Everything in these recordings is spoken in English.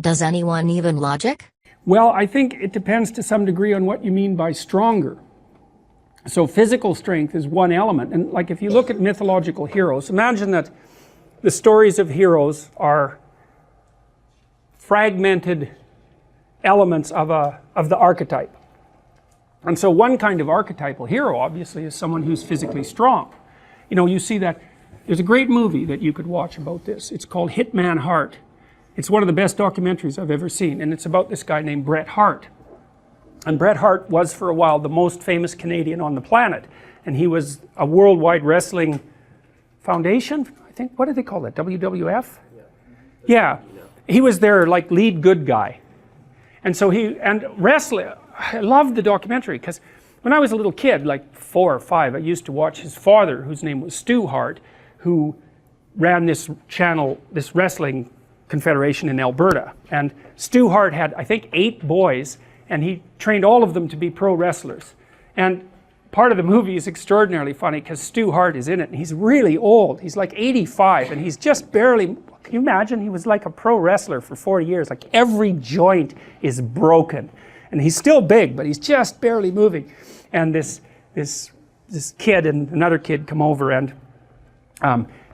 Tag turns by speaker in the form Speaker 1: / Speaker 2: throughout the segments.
Speaker 1: Does anyone even logic?
Speaker 2: Well, I think it depends to some degree on what you mean by stronger. So physical strength is one element, and like if you look at mythological heroes, imagine that the stories of heroes are fragmented elements of the archetype. And so one kind of archetypal hero obviously is someone who's physically strong. You know, you see that there's a great movie that you could watch about this. It's called Hitman Hart. It's one of the best documentaries I've ever seen, and it's about this guy named Bret Hart. And Bret Hart was for a while the most famous Canadian on the planet, and he was a worldwide wrestling foundation, I think. What did they call that? WWF? Yeah. He was their like lead good guy. And so wrestling, I loved the documentary because when I was a little kid, like 4 or 5, I used to watch his father, whose name was Stu Hart, who ran this channel, this wrestling confederation in Alberta. And Stu Hart had, I think, 8 boys, and he trained all of them to be pro wrestlers. And part of the movie is extraordinarily funny because Stu Hart is in it, and he's really old. He's like 85, and he's just barely, can you imagine? He was like a pro wrestler for 40 years. Like every joint is broken. And he's still big, but he's just barely moving. And this kid and another kid come over, and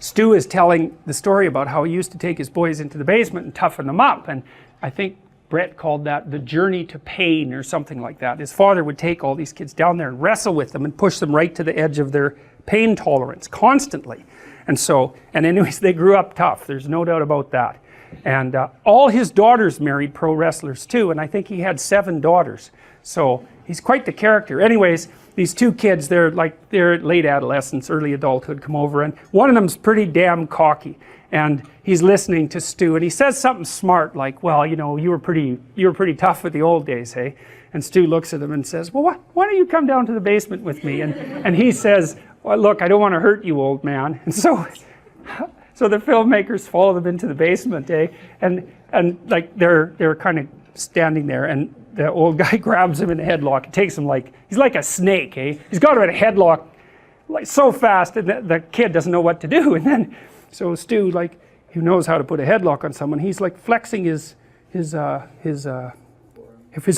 Speaker 2: Stu is telling the story about how he used to take his boys into the basement and toughen them up. And I think Bret called that the journey to pain or something like that. His father would take all these kids down there and wrestle with them and push them right to the edge of their pain tolerance constantly. And so, and anyways, they grew up tough. There's no doubt about that. And all his daughters married pro wrestlers too, and I think he had 7 daughters. So he's quite the character. Anyways, these 2 kids, they're late adolescence, early adulthood, come over, and one of them's pretty damn cocky. And he's listening to Stu, and he says something smart like, well, you know, you were pretty tough with the old days, hey? And Stu looks at him and says, well, why don't you come down to the basement with me? And he says, well, look, I don't want to hurt you, old man. And so the filmmakers follow them into the basement, eh? And like they're kind of standing there, and the old guy grabs him in a headlock and takes him like, he's like a snake, eh? He's got him in a headlock like so fast, and the kid doesn't know what to do. And then, so Stu, like, who knows how to put a headlock on someone, he's like flexing his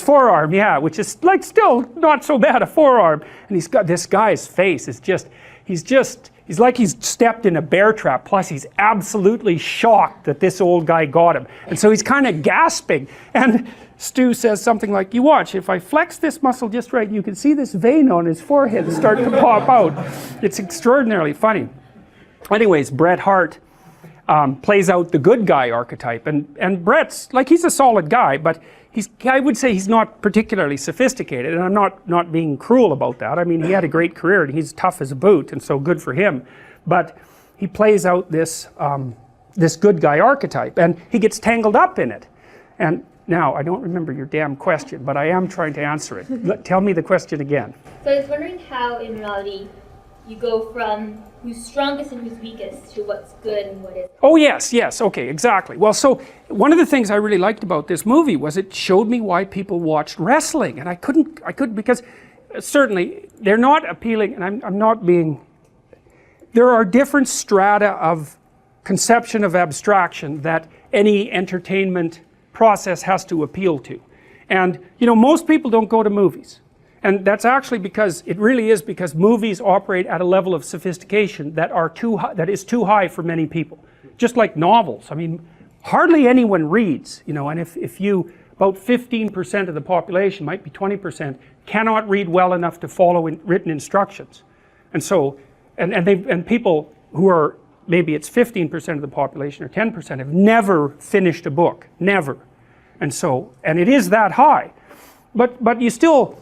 Speaker 2: forearm, yeah, which is like still not so bad a forearm. And he's got, this guy's face is just, he's like he's stepped in a bear trap, plus he's absolutely shocked that this old guy got him. And so he's kind of gasping. And Stu says something like, you watch, if I flex this muscle just right, you can see this vein on his forehead start to pop out. It's extraordinarily funny. Anyways, Bret Hart plays out the good guy archetype, and Bret's, like, he's a solid guy, but I would say he's not particularly sophisticated, and I'm not being cruel about that. I mean, he had a great career, and he's tough as a boot, and so good for him. But he plays out this good guy archetype, and he gets tangled up in it. And now, I don't remember your damn question, but I am trying to answer it. Tell me the question again.
Speaker 3: So I was wondering how, in reality, you go from who's strongest and who's weakest to what's good and what isn't.
Speaker 2: Oh yes, okay, exactly. Well, so one of the things I really liked about this movie was it showed me why people watched wrestling, and I couldn't because certainly they're not appealing, and I'm not being, there are different strata of conception of abstraction that any entertainment process has to appeal to. And you know, most people don't go to movies. And that's actually because, it really is because movies operate at a level of sophistication that is too high for many people. Just like novels. I mean, hardly anyone reads, you know, and if you, about 15% of the population, might be 20%, cannot read well enough to follow written instructions. And so, and people who are, maybe it's 15% of the population or 10%, have never finished a book, never. And so, and it is that high. But you still,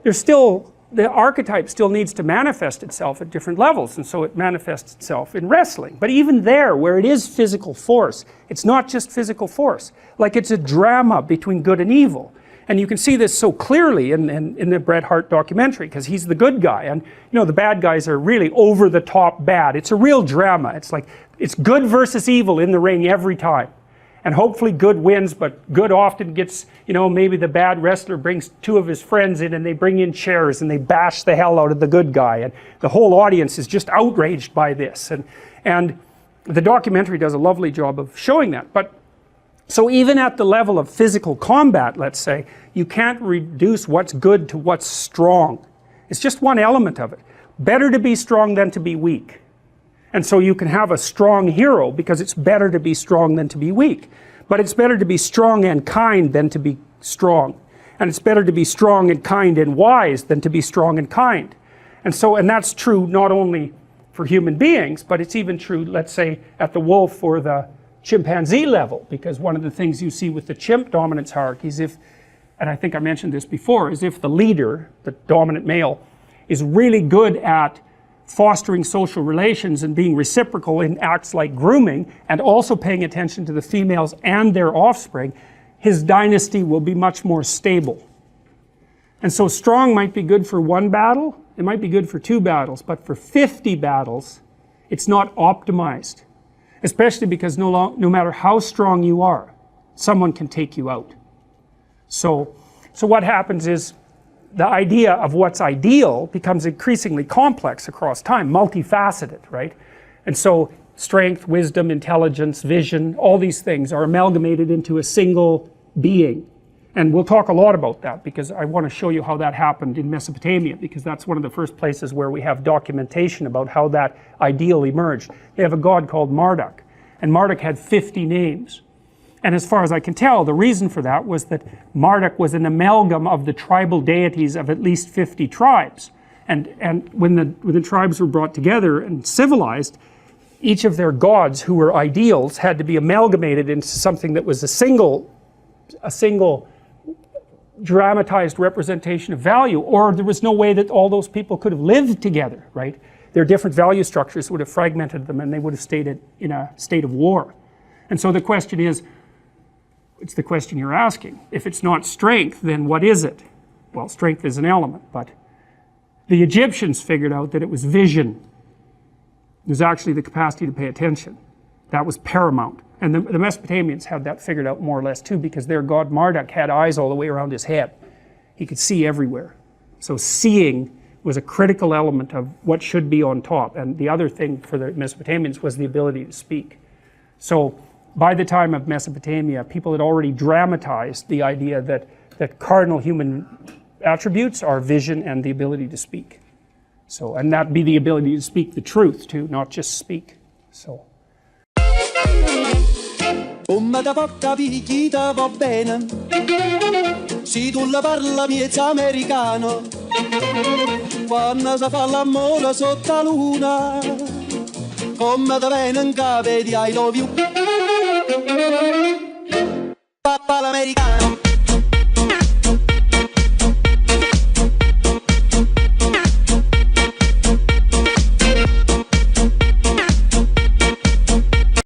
Speaker 2: there's still, the archetype still needs to manifest itself at different levels, and so it manifests itself in wrestling. But even there, where it is physical force, it's not just physical force. Like, it's a drama between good and evil. And you can see this so clearly in the Bret Hart documentary, because he's the good guy, and you know, the bad guys are really over the top bad. It's a real drama. It's like, it's good versus evil in the ring every time. And hopefully good wins, but good often gets, you know, maybe the bad wrestler brings 2 of his friends in, and they bring in chairs and they bash the hell out of the good guy, and the whole audience is just outraged by this. And the documentary does a lovely job of showing that. But So even at the level of physical combat, let's say, you can't reduce what's good to what's strong. It's just one element of it. Better to be strong than to be weak. And so you can have a strong hero because it's better to be strong than to be weak. But it's better to be strong and kind than to be strong. And it's better to be strong and kind and wise than to be strong and kind. And so, and that's true not only for human beings, but it's even true, let's say, at the wolf or the chimpanzee level, because one of the things you see with the chimp dominance hierarchies, and I think I mentioned this before, is if the leader, the dominant male, is really good at fostering social relations and being reciprocal in acts like grooming, and also paying attention to the females and their offspring, his dynasty will be much more stable. And so strong might be good for one battle, it might be good for 2 battles, but for 50 battles, it's not optimized. Especially because no matter how strong you are, someone can take you out. So what happens is the idea of what's ideal becomes increasingly complex across time, multifaceted, right? And so strength, wisdom, intelligence, vision, all these things are amalgamated into a single being. And we'll talk a lot about that because I want to show you how that happened in Mesopotamia, because that's one of the first places where we have documentation about how that ideal emerged. They have a god called Marduk, and Marduk had 50 names. And as far as I can tell, the reason for that was that Marduk was an amalgam of the tribal deities of at least 50 tribes. And when the tribes were brought together and civilized, each of their gods who were ideals had to be amalgamated into something that was a single dramatized representation of value, or there was no way that all those people could have lived together, right? Their different value structures would have fragmented them and they would have stayed in a state of war. And so the question is, it's the question you're asking. If it's not strength, then what is it? Well, strength is an element, but the Egyptians figured out that it was vision. It was actually the capacity to pay attention. That was paramount. And the Mesopotamians had that figured out more or less too, because their god Marduk had eyes all the way around his head. He could see everywhere. So seeing was a critical element of what should be on top. And the other thing for the Mesopotamians was the ability to speak. So by the time of Mesopotamia, people had already dramatized the idea that cardinal human attributes are vision and the ability to speak. So, and that be the ability to speak the truth too, not just speak. So.
Speaker 4: Come da porta picchita va bene, se tu la parla miezza americano, quando si fa l'amore sotto la luna, come da bene in capo di I love you. Papa l'americano.